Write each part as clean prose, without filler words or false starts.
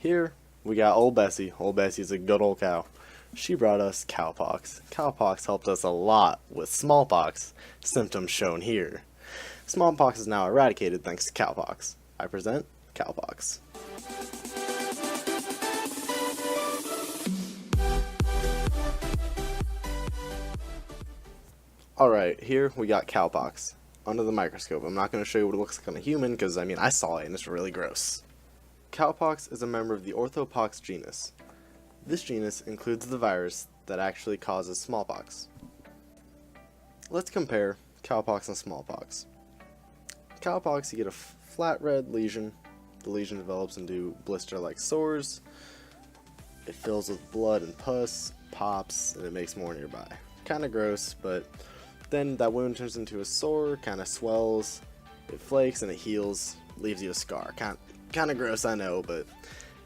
Here we got old Bessie. Old Bessie's a good old cow. She brought us cowpox. Cowpox helped us a lot with smallpox, symptoms shown here. Smallpox is now eradicated thanks to cowpox. I present cowpox. Alright, here we got cowpox. Under the microscope. I'm not going to show you what it looks like on a human because, I saw it and it's really gross. Cowpox is a member of the orthopox genus. This genus includes the virus that actually causes smallpox. Let's compare cowpox and smallpox. Cowpox, you get a flat red lesion. The lesion develops into blister-like sores. It fills with blood and pus, pops, and it makes more nearby. Kinda gross, but then that wound turns into a sore, kinda swells, it flakes, and it heals, leaves you a scar. Kinda gross, I know, but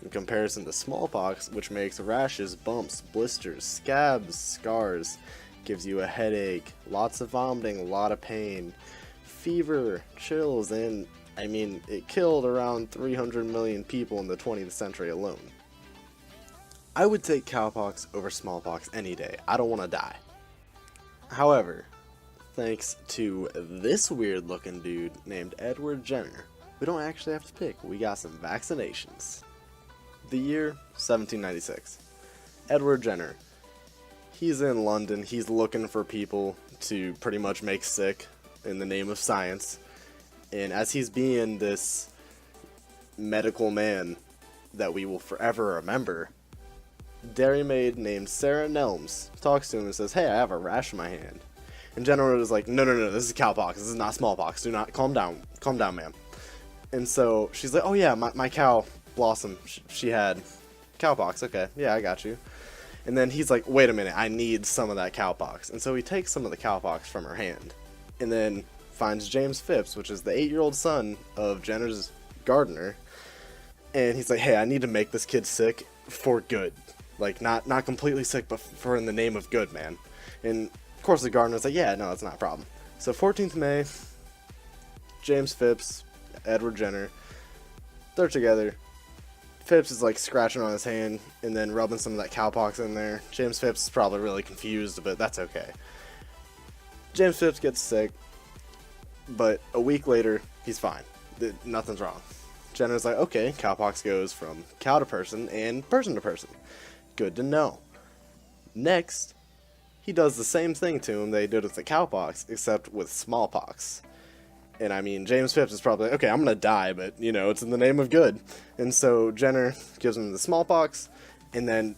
in comparison to smallpox, which makes rashes, bumps, blisters, scabs, scars, gives you a headache, lots of vomiting, a lot of pain, fever, chills, and it killed around 300 million people in the 20th century alone. I would take cowpox over smallpox any day. I don't want to die. However, thanks to this weird looking dude named Edward Jenner, we don't actually have to pick. We got some vaccinations. The year 1796. Edward Jenner. He's in London. He's looking for people to pretty much make sick in the name of science. And as he's being this medical man that we will forever remember, dairymaid named Sarah Nelms talks to him and says, "Hey, I have a rash in my hand." And Jenner is like, no, this is cowpox. This is not smallpox. Do not, calm down, ma'am. And so she's like, "Oh yeah, my cow Blossom, she had cowpox. Okay, yeah, I got you." And then he's like, "Wait a minute, I need some of that cowpox." And so he takes some of the cowpox from her hand, and then finds James Phipps, which is the 8-year-old son of Jenner's gardener, and he's like, "Hey, I need to make this kid sick for good, like not completely sick, but for in the name of good, man." And of course the gardener's like, "Yeah, no, that's not a problem." So 14th May, James Phipps, Edward Jenner, they're together. Phipps is like scratching on his hand and then rubbing some of that cowpox in there. James Phipps is probably really confused, but that's okay. James Phipps gets sick, but a week later, he's fine. Nothing's wrong. Jenner's like, okay, cowpox goes from cow to person and person to person. Good to know. Next, he does the same thing to him they did with the cowpox, except with smallpox. And James Phipps is probably like, okay, I'm gonna die, but it's in the name of good. And so Jenner gives him the smallpox, and then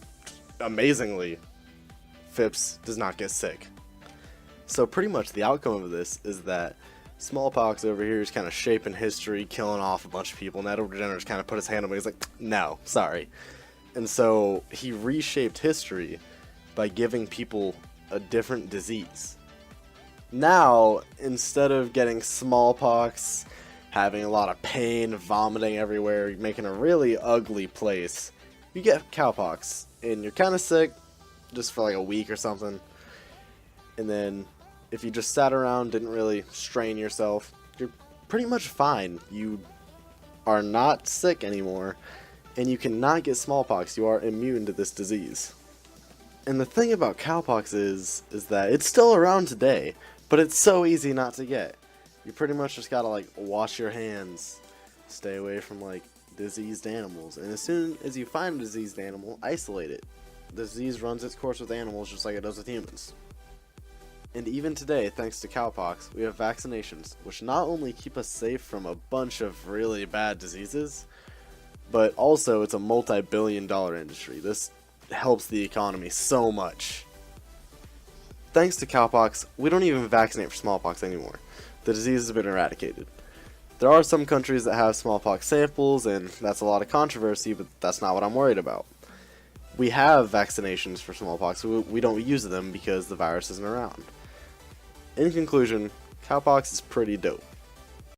amazingly, Phipps does not get sick. So pretty much the outcome of this is that smallpox over here is kind of shaping history, killing off a bunch of people, and Edward Jenner's kind of put his hand on him. He's like, no, sorry. And so he reshaped history by giving people a different disease. Now, instead of getting smallpox, having a lot of pain, vomiting everywhere, making a really ugly place, you get cowpox, and you're kind of sick, just for like a week or something. And then, if you just sat around, didn't really strain yourself, you're pretty much fine. You are not sick anymore, and you cannot get smallpox. You are immune to this disease. And the thing about cowpox is that it's still around today, but it's so easy not to get. You pretty much just gotta wash your hands, stay away from diseased animals, and as soon as you find a diseased animal, isolate it. The disease runs its course with animals just like it does with humans. And even today, thanks to cowpox, we have vaccinations, which not only keep us safe from a bunch of really bad diseases, but also it's a multi-billion-dollar industry. This helps the economy so much. Thanks to cowpox, we don't even vaccinate for smallpox anymore. The disease has been eradicated. There are some countries that have smallpox samples, and that's a lot of controversy, but that's not what I'm worried about. We have vaccinations for smallpox, we don't use them because the virus isn't around. In conclusion, cowpox is pretty dope.